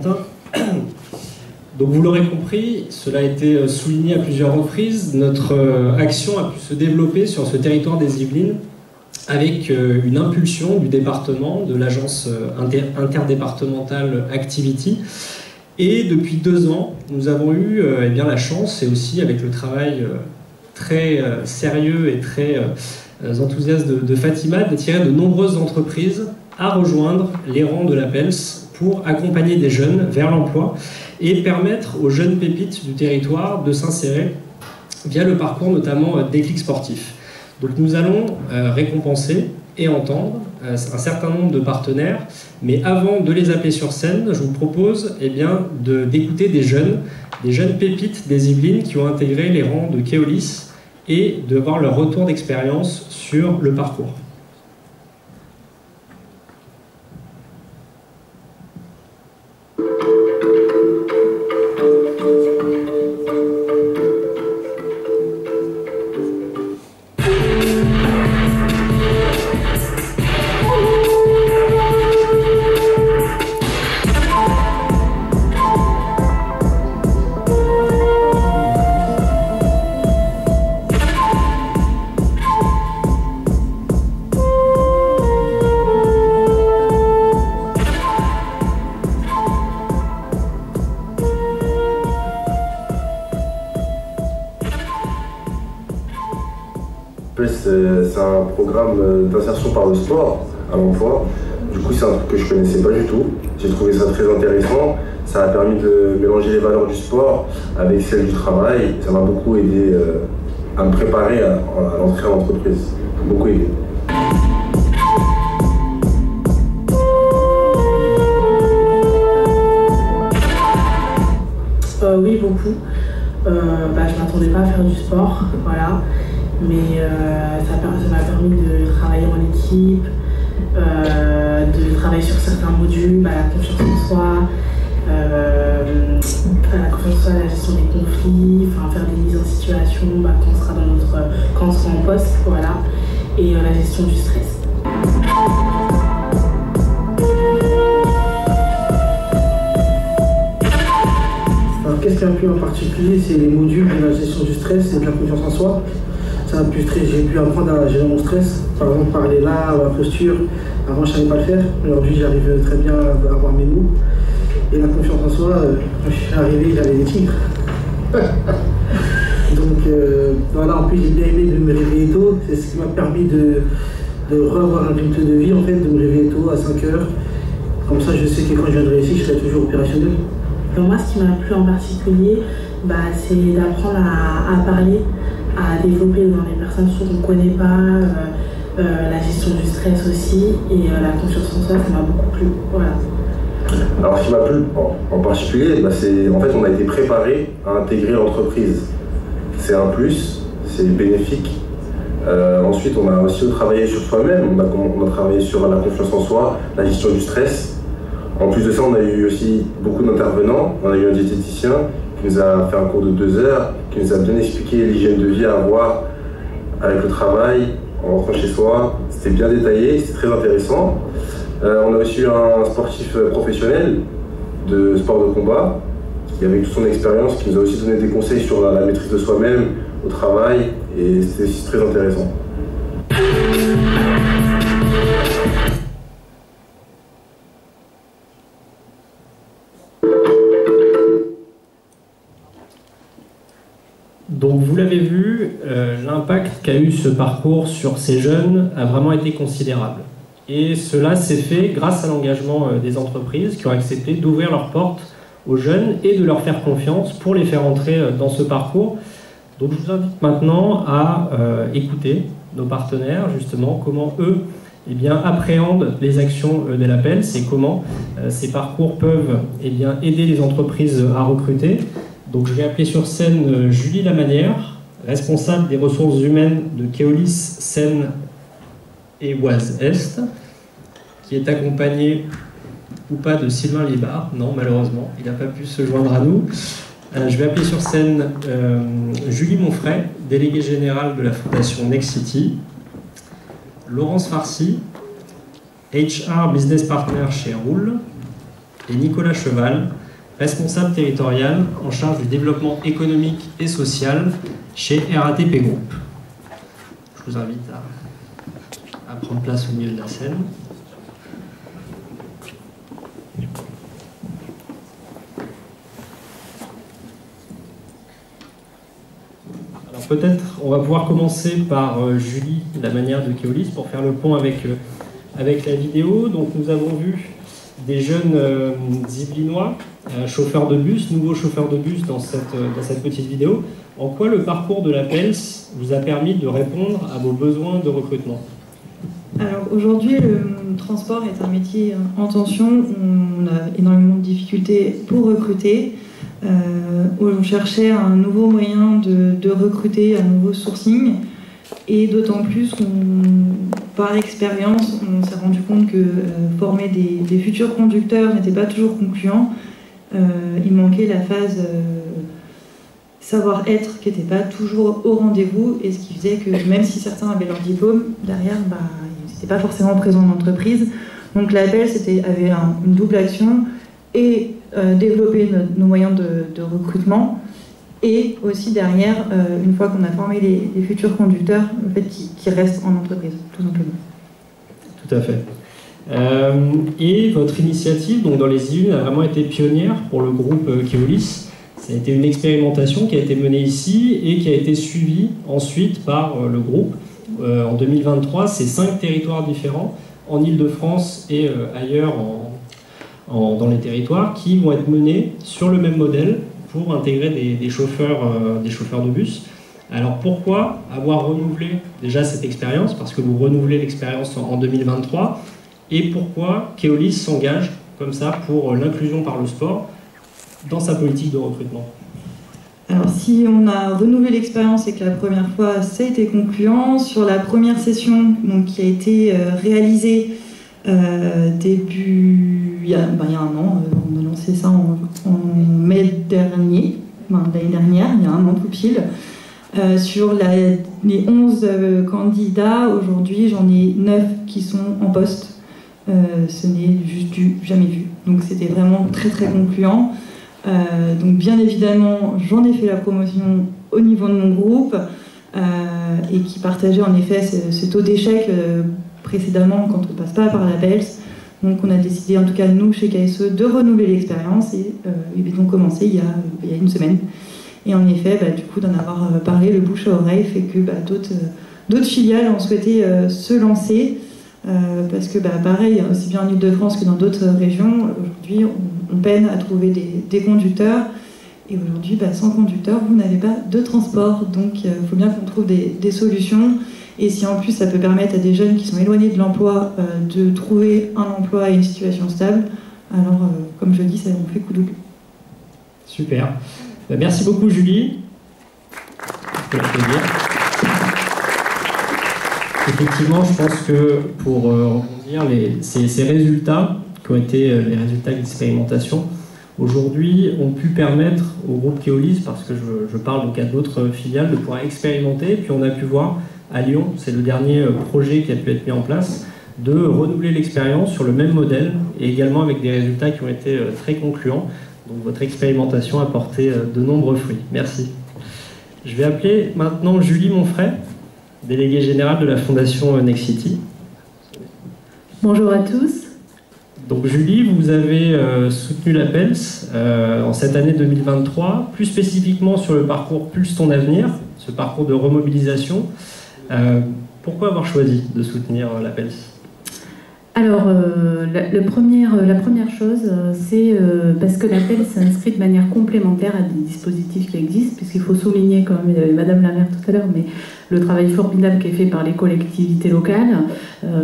Valentin. Donc vous l'aurez compris, cela a été souligné à plusieurs reprises, notre action a pu se développer sur ce territoire des Yvelines avec une impulsion du département, de l'agence interdépartementale Activity. Et depuis 2 ans, nous avons eu eh bien, la chance, et aussi avec le travail très sérieux et très enthousiaste de Fatima, d'attirer de nombreuses entreprises à rejoindre les rangs de l'APELS pour accompagner des jeunes vers l'emploi et permettre aux jeunes pépites du territoire de s'insérer via le parcours notamment Déclic Sportif. Donc nous allons récompenser et entendre un certain nombre de partenaires, mais avant de les appeler sur scène, je vous propose eh bien, d'écouter des jeunes pépites des Yvelines qui ont intégré les rangs de Keolis et de voir leur retour d'expérience sur le parcours. C'est un programme d'insertion par le sport à l'emploi. Du coup, c'est un truc que je connaissais pas du tout. J'ai trouvé ça très intéressant. Ça a permis de mélanger les valeurs du sport avec celles du travail. Ça m'a beaucoup aidé à me préparer à l'entrée en entreprise. Beaucoup aidé. Oui, beaucoup. Je ne m'attendais pas à faire du sport, voilà. Mais ça m'a permis de travailler en équipe, de travailler sur certains modules, la confiance en soi, la gestion des conflits, faire des mises en situation quand on sera en poste, voilà, et la gestion du stress. Alors, qu'est-ce qui m'a plu en particulier, c'est les modules de la gestion du stress et de la confiance en soi. J'ai pu apprendre à gérer mon stress, par exemple parler là, ou la posture. Avant je ne savais pas le faire, aujourd'hui j'arrive très bien à avoir mes mots. Et la confiance en soi, quand je suis arrivé, j'avais des tigres. Donc voilà, en plus j'ai bien aimé de me réveiller tôt, c'est ce qui m'a permis de revoir un rythme de vie, en fait, de me réveiller tôt à 5 heures. Comme ça je sais que quand je viendrai ici, je serai toujours opérationnel. Moi, ce qui m'a plu en particulier, c'est d'apprendre à parler, à développer dans les personnes qu'on ne connaît pas, la gestion du stress aussi, et la confiance en soi, ça m'a beaucoup plu. Voilà. Alors, ce qui m'a plu en particulier, c'est en fait on a été préparé à intégrer l'entreprise. C'est un plus, c'est bénéfique. Ensuite, on a aussi travaillé sur soi-même, on a travaillé sur la confiance en soi, la gestion du stress. En plus de ça, on a eu aussi beaucoup d'intervenants. On a eu un diététicien qui nous a fait un cours de 2 heures, qui nous a bien expliqué l'hygiène de vie à avoir avec le travail, en rentrant chez soi. C'était bien détaillé, c'était très intéressant. On a aussi eu un sportif professionnel de sport de combat, qui avec toute son expérience, qui nous a aussi donné des conseils sur la maîtrise de soi-même au travail, et c'était aussi très intéressant. Donc vous l'avez vu, l'impact qu'a eu ce parcours sur ces jeunes a vraiment été considérable. Et cela s'est fait grâce à l'engagement des entreprises qui ont accepté d'ouvrir leurs portes aux jeunes et de leur faire confiance pour les faire entrer dans ce parcours. Donc je vous invite maintenant à écouter nos partenaires, justement, comment eux appréhendent les actions de l'APELS et comment ces parcours peuvent aider les entreprises à recruter. Donc je vais appeler sur scène Julie Lamanière, responsable des ressources humaines de Keolis Seine et Oise Est, qui est accompagnée ou pas de Sylvain Libard. Non, malheureusement, il n'a pas pu se joindre à nous. Je vais appeler sur scène Julie Monfray, déléguée générale de la fondation Next City, Laurence Farcy, HR Business Partner chez Roule, et Nicolas Cheval, responsable territorial en charge du développement économique et social chez RATP Group. Je vous invite à prendre place au milieu de la scène. Alors peut-être on va pouvoir commencer par Julie, la manière de Keolis, pour faire le pont avec la vidéo. Donc nous avons vu des jeunes Yvelinois, chauffeurs de bus, nouveaux chauffeurs de bus dans cette petite vidéo. En quoi le parcours de la PELS vous a permis de répondre à vos besoins de recrutement? Alors aujourd'hui, le transport est un métier en tension. On a énormément de difficultés pour recruter. On cherchait un nouveau moyen de recruter, un nouveau sourcing. Et d'autant plus qu'on, par expérience, on s'est rendu compte que former des futurs conducteurs n'était pas toujours concluant. Il manquait la phase savoir-être qui n'était pas toujours au rendez-vous, et ce qui faisait que même si certains avaient leur diplôme, derrière, ils n'étaient pas forcément présents en entreprise. Donc l'appel avait une double action, et développer nos moyens de recrutement, et aussi derrière, une fois qu'on a formé les futurs conducteurs, en fait, qui restent en entreprise, tout simplement. Tout à fait. Et votre initiative, donc dans les Yvelines, a vraiment été pionnière pour le groupe Keolis. Ça a été une expérimentation qui a été menée ici et qui a été suivie ensuite par le groupe. En 2023, c'est 5 territoires différents, en Île-de-France et ailleurs dans les territoires, qui vont être menés sur le même modèle pour intégrer des chauffeurs de bus. Alors pourquoi avoir renouvelé déjà cette expérience? Parce que vous renouvelez l'expérience en 2023. Et pourquoi Keolis s'engage comme ça pour l'inclusion par le sport dans sa politique de recrutement? Alors si on a renouvelé l'expérience et que la première fois ça a été concluant, sur la première session donc, qui a été réalisée il y a un an, on a lancé ça en mai dernier, l'année dernière, il y a un an tout pile. Sur les 11 candidats, aujourd'hui j'en ai 9 qui sont en poste. Ce n'est juste du jamais vu. Donc c'était vraiment très très concluant. Donc bien évidemment, j'en ai fait la promotion au niveau de mon groupe et qui partageait en effet ce taux d'échec précédemment quand on ne passe pas par la PELS. Donc on a décidé, en tout cas nous chez KSE, de renouveler l'expérience et ils ont commencé il y a une semaine. Et en effet, du coup d'en avoir parlé, le bouche à oreille fait que d'autres filiales ont souhaité se lancer. Parce que pareil, aussi bien en Île-de-France que dans d'autres régions, aujourd'hui on peine à trouver des conducteurs, et aujourd'hui sans conducteur vous n'avez pas de transport, donc il faut bien qu'on trouve des solutions, et si en plus ça peut permettre à des jeunes qui sont éloignés de l'emploi de trouver un emploi et une situation stable, alors comme je dis, ça nous fait coup double. Super, merci beaucoup Julie. Effectivement, je pense que pour rebondir, ces résultats qui ont été les résultats de l'expérimentation, aujourd'hui, ont pu permettre au groupe Keolis, parce que je parle donc à d'autres filiales, de pouvoir expérimenter. Et puis on a pu voir à Lyon, c'est le dernier projet qui a pu être mis en place, de renouveler l'expérience sur le même modèle, et également avec des résultats qui ont été très concluants. Donc votre expérimentation a porté de nombreux fruits. Merci. Je vais appeler maintenant Julie Monfray, déléguée générale de la Fondation Nexity. Bonjour à tous. Donc Julie, vous avez soutenu la PELS en cette année 2023, plus spécifiquement sur le parcours Pulse ton avenir, ce parcours de remobilisation. Pourquoi avoir choisi de soutenir la PELS? Alors, la première chose, c'est parce que la PELS s'inscrit de manière complémentaire à des dispositifs qui existent, puisqu'il faut souligner, comme Madame la maire tout à l'heure, mais le travail formidable qui est fait par les collectivités locales,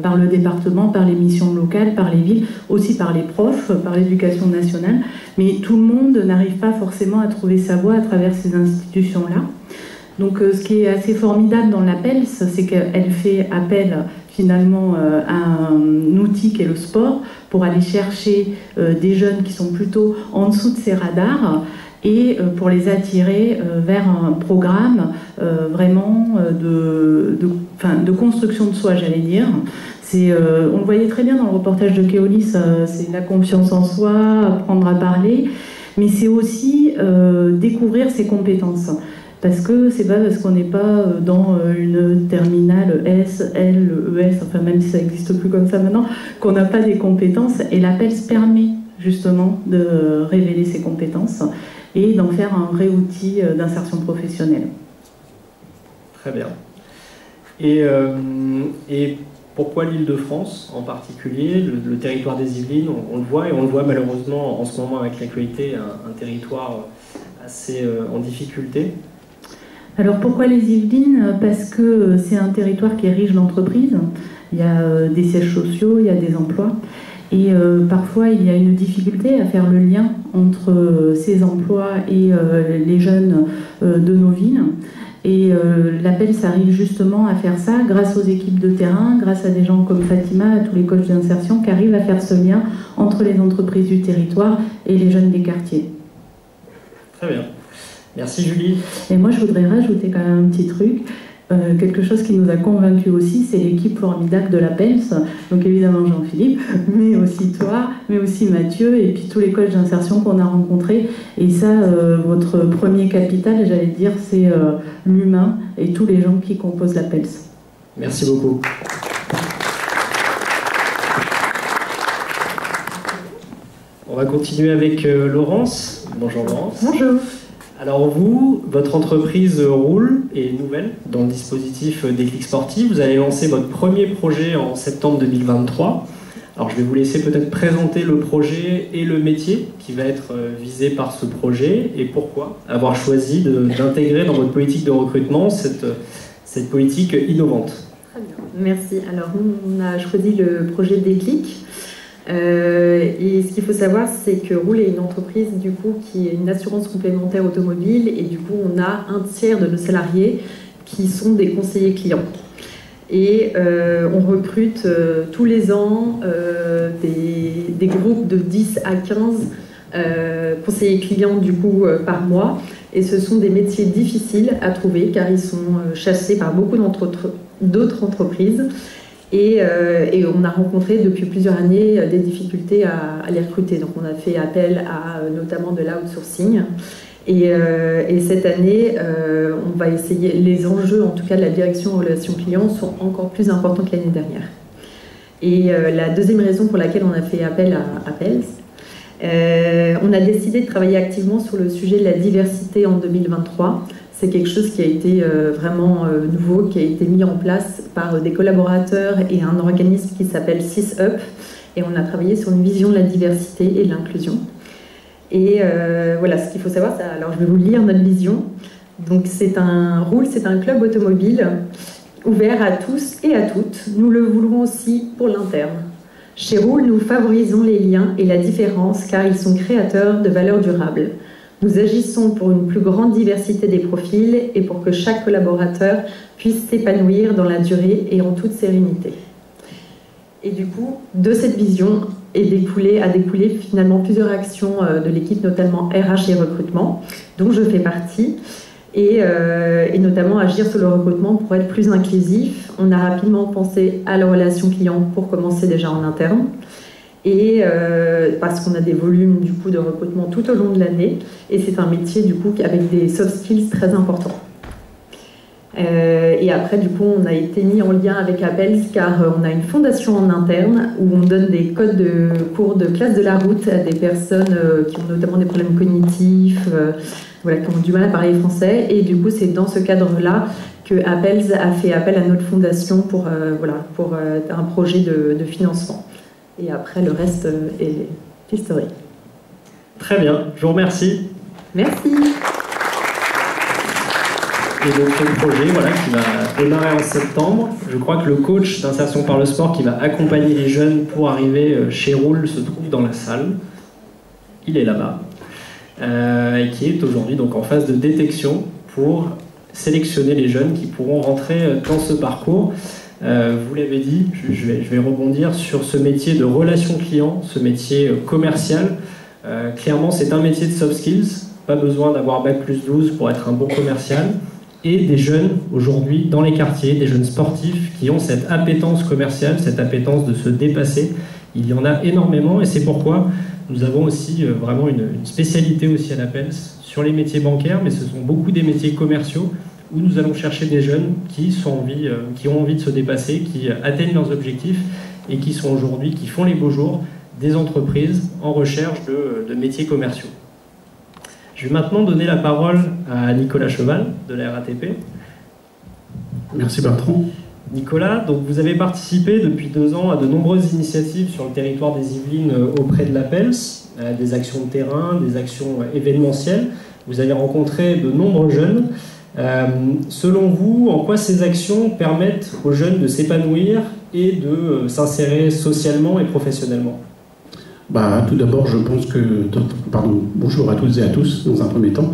par le département, par les missions locales, par les villes, aussi par les profs, par l'éducation nationale. Mais tout le monde n'arrive pas forcément à trouver sa voie à travers ces institutions-là. Donc ce qui est assez formidable dans la PELS, c'est qu'elle fait appel finalement à un outil qui est le sport pour aller chercher des jeunes qui sont plutôt en dessous de ces radars et pour les attirer vers un programme vraiment de construction de soi, j'allais dire. On le voyait très bien dans le reportage de Keolis, c'est la confiance en soi, apprendre à parler, mais c'est aussi découvrir ses compétences. Parce que c'est pas parce qu'on n'est pas dans une terminale S, L, ES, enfin même si ça n'existe plus comme ça maintenant, qu'on n'a pas des compétences. Et l'APELS permet justement de révéler ses compétences et d'en faire un vrai outil d'insertion professionnelle. Très bien. Et pourquoi l'Île-de-France en particulier, le territoire des Yvelines, on le voit, et on le voit malheureusement en ce moment avec l'actualité, un territoire assez en difficulté. Alors pourquoi les Yvelines? Parce que c'est un territoire qui est riche d'entreprises, il y a des sièges sociaux, il y a des emplois, et parfois il y a une difficulté à faire le lien entre ces emplois et les jeunes de nos villes. Et l'APELS arrive justement à faire ça grâce aux équipes de terrain, grâce à des gens comme Fatima, à tous les coachs d'insertion qui arrivent à faire ce lien entre les entreprises du territoire et les jeunes des quartiers. Très bien. Merci Julie. Et moi je voudrais rajouter quand même un petit truc. Quelque chose qui nous a convaincus aussi, c'est l'équipe formidable de l'APELS. Donc évidemment Jean-Philippe, mais aussi toi, mais aussi Mathieu, et puis tous les coachs d'insertion qu'on a rencontrés. Et ça, votre premier capital, j'allais dire, c'est l'humain et tous les gens qui composent l'APELS. Merci beaucoup. On va continuer avec Laurence. Bonjour Laurence. Bonjour. Alors vous, votre entreprise roule et est nouvelle dans le dispositif Déclic Sportif. Vous allez lancer votre premier projet en septembre 2023. Alors je vais vous laisser peut-être présenter le projet et le métier qui va être visé par ce projet et pourquoi avoir choisi d'intégrer dans votre politique de recrutement cette politique innovante. Très bien, merci. Alors nous, on a choisi le projet Déclic. Et ce qu'il faut savoir, c'est que Roule est une entreprise du coup qui est une assurance complémentaire automobile, et du coup on a un tiers de nos salariés qui sont des conseillers clients. Et on recrute tous les ans des groupes de 10 à 15 conseillers clients du coup par mois. Et ce sont des métiers difficiles à trouver car ils sont chassés par beaucoup d'autres entreprises. Et on a rencontré depuis plusieurs années des difficultés à les recruter. Donc on a fait appel à notamment de l'outsourcing. Et cette année, on va essayer, les enjeux en tout cas de la direction relations clients sont encore plus importants que l'année dernière. Et la deuxième raison pour laquelle on a fait appel à APELS, on a décidé de travailler activement sur le sujet de la diversité en 2023. C'est quelque chose qui a été vraiment nouveau, qui a été mis en place par des collaborateurs et un organisme qui s'appelle SysUp. Et on a travaillé sur une vision de la diversité et de l'inclusion. Et voilà, ce qu'il faut savoir, alors je vais vous lire notre vision. Donc c'est un club automobile ouvert à tous et à toutes. Nous le voulons aussi pour l'interne. Chez Roule, nous favorisons les liens et la différence car ils sont créateurs de valeurs durables. Nous agissons pour une plus grande diversité des profils et pour que chaque collaborateur puisse s'épanouir dans la durée et en toute sérénité. Et du coup, de cette vision a découlé finalement plusieurs actions de l'équipe, notamment RH et recrutement, dont je fais partie, et notamment agir sur le recrutement pour être plus inclusif. On a rapidement pensé à la relation client pour commencer déjà en interne, et parce qu'on a des volumes du coup de recrutement tout au long de l'année, et c'est un métier du coup avec des soft skills très importants. Et après, du coup, on a été mis en lien avec APELS car on a une fondation en interne où on donne des codes de cours de classe de la route à des personnes qui ont notamment des problèmes cognitifs, voilà, qui ont du mal à parler français. Et du coup, c'est dans ce cadre-là que APELS a fait appel à notre fondation pour un projet de financement. Et après, le reste est historique. Très bien, je vous remercie. Merci. Et notre projet qui va démarrer en septembre. Je crois que le coach d'insertion par le sport qui va accompagner les jeunes pour arriver chez Roule se trouve dans la salle. Il est là-bas. Et qui est aujourd'hui donc en phase de détection pour sélectionner les jeunes qui pourront rentrer dans ce parcours. Vous l'avez dit, je vais rebondir sur ce métier de relation client, ce métier commercial. Clairement, c'est un métier de soft skills. Pas besoin d'avoir Bac+12 pour être un bon commercial. et des jeunes aujourd'hui dans les quartiers, des jeunes sportifs qui ont cette appétence commerciale, cette appétence de se dépasser. Il y en a énormément et c'est pourquoi nous avons aussi vraiment une spécialité aussi à l'APELS sur les métiers bancaires, mais ce sont beaucoup des métiers commerciaux où nous allons chercher des jeunes qui ont envie de se dépasser, qui atteignent leurs objectifs et qui sont aujourd'hui, qui font les beaux jours des entreprises en recherche de métiers commerciaux. Je vais maintenant donner la parole à Nicolas Cheval de la RATP. Merci Bertrand. Nicolas, donc vous avez participé depuis 2 ans à de nombreuses initiatives sur le territoire des Yvelines auprès de l'APELS, des actions de terrain, des actions événementielles. Vous avez rencontré de nombreux jeunes. Selon vous, en quoi ces actions permettent aux jeunes de s'épanouir et de s'insérer socialement et professionnellement ? Tout d'abord, je pense que... bonjour à toutes et à tous, dans un premier temps.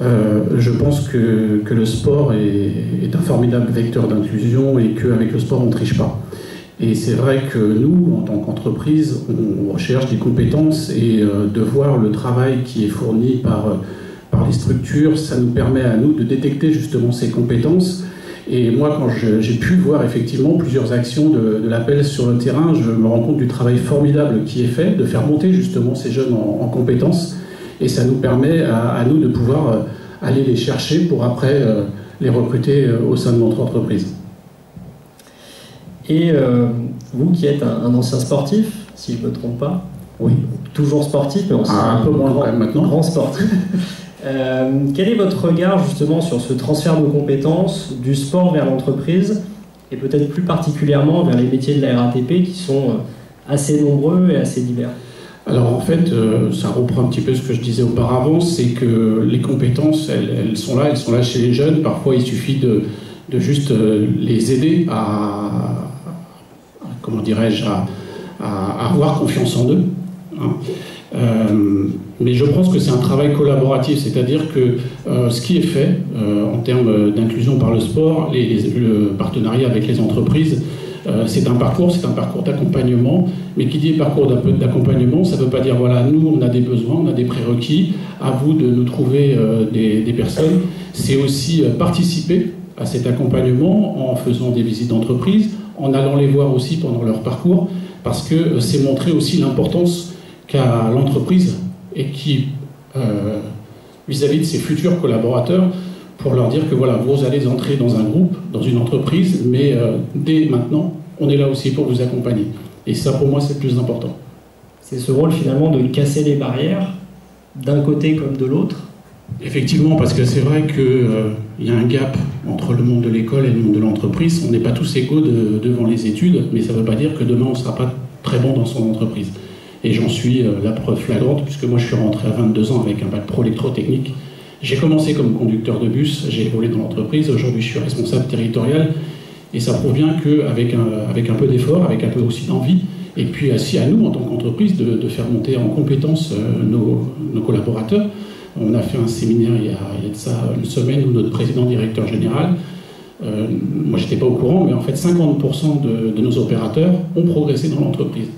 Je pense que le sport est un formidable vecteur d'inclusion et qu'avec le sport, on ne triche pas. Et c'est vrai que nous, en tant qu'entreprise, on recherche des compétences et de voir le travail qui est fourni par les structures, ça nous permet à nous de détecter justement ces compétences. Et moi, quand j'ai pu voir effectivement plusieurs actions de l'APELS sur le terrain, je me rends compte du travail formidable qui est fait, de faire monter justement ces jeunes en compétences. Et ça nous permet à nous de pouvoir aller les chercher pour après les recruter au sein de notre entreprise. Et vous qui êtes un ancien sportif, si je ne me trompe pas, oui. Toujours sportif, mais un peu moins quand même maintenant. Grand sportif. Quel est votre regard justement sur ce transfert de compétences du sport vers l'entreprise et peut-être plus particulièrement vers les métiers de la RATP qui sont assez nombreux et assez divers? Alors en fait, ça reprend un petit peu ce que je disais auparavant, c'est que les compétences, elles sont là chez les jeunes. Parfois, il suffit de juste les aider à avoir confiance en eux. Mais je pense que c'est un travail collaboratif, c'est-à-dire que ce qui est fait en termes d'inclusion par le sport, le partenariat avec les entreprises, c'est un parcours d'accompagnement, mais qui dit parcours d'accompagnement, ça ne veut pas dire voilà, nous on a des besoins, on a des prérequis, à vous de nous trouver des personnes. C'est aussi participer à cet accompagnement en faisant des visites d'entreprise, en allant les voir aussi pendant leur parcours, parce que c'est montrer aussi l'importance qu'a l'entreprise et qui, vis-à-vis de ses futurs collaborateurs, pour leur dire que voilà, vous allez entrer dans un groupe, dans une entreprise, mais dès maintenant, on est là aussi pour vous accompagner. Et ça, pour moi, c'est le plus important. C'est ce rôle, finalement, de casser les barrières, d'un côté comme de l'autre. Effectivement, parce que c'est vrai qu'il y a un gap entre le monde de l'école et le monde de l'entreprise. On n'est pas tous égaux devant les études, mais ça ne veut pas dire que demain, on ne sera pas très bon dans son entreprise. Et j'en suis la preuve flagrante, puisque moi, je suis rentré à 22 ans avec un bac pro électrotechnique. J'ai commencé comme conducteur de bus, j'ai évolué dans l'entreprise, aujourd'hui je suis responsable territorial, et ça prouve bien qu'avec un peu d'effort, avec un peu aussi d'envie, et puis aussi à nous en tant qu'entreprise de faire monter en compétence nos collaborateurs. On a fait un séminaire il y a de ça une semaine où notre président directeur général, moi j'étais pas au courant, mais en fait 50% de nos opérateurs ont progressé dans l'entreprise.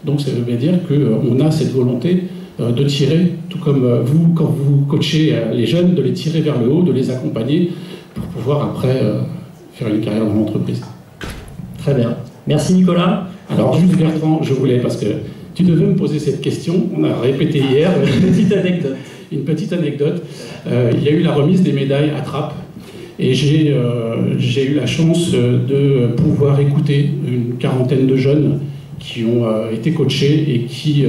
Donc ça veut dire qu'on a cette volonté de tirer, tout comme vous, quand vous coachez les jeunes, de les tirer vers le haut, de les accompagner pour pouvoir après faire une carrière dans l'entreprise. Très bien. Merci Nicolas. Alors juste Bertrand, je voulais, parce que tu devais me poser cette question, on a répété hier. Une petite anecdote. Il y a eu la remise des médailles à Trappes et j'ai eu la chance de pouvoir écouter une quarantaine de jeunes qui ont été coachés et qui,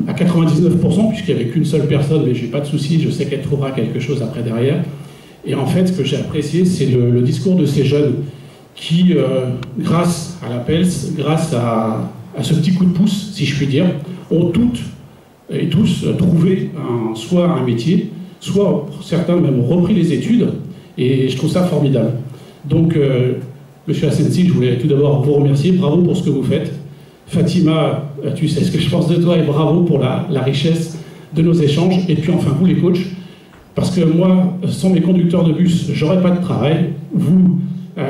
à 99%, puisqu'il n'y avait qu'une seule personne, mais je n'ai pas de souci, je sais qu'elle trouvera quelque chose après derrière. Et en fait, ce que j'ai apprécié, c'est le discours de ces jeunes qui, grâce à l'APELS, grâce à ce petit coup de pouce, si je puis dire, ont toutes et tous trouvé soit un métier, soit certains même repris les études, et je trouve ça formidable. Donc, Monsieur Asensi, je voulais tout d'abord vous remercier, bravo pour ce que vous faites. Fatima, tu sais ce que je pense de toi et bravo pour la richesse de nos échanges. Et puis enfin, vous les coachs, parce que moi, sans mes conducteurs de bus, j'aurais pas de travail. Vous,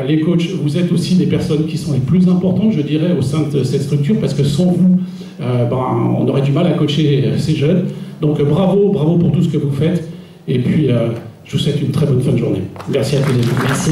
les coachs, vous êtes aussi des personnes qui sont les plus importantes, je dirais, au sein de cette structure, parce que sans vous, on aurait du mal à coacher ces jeunes. Donc bravo pour tout ce que vous faites. Et puis, Je vous souhaite une très bonne fin de journée. Merci à tous les deux. Merci.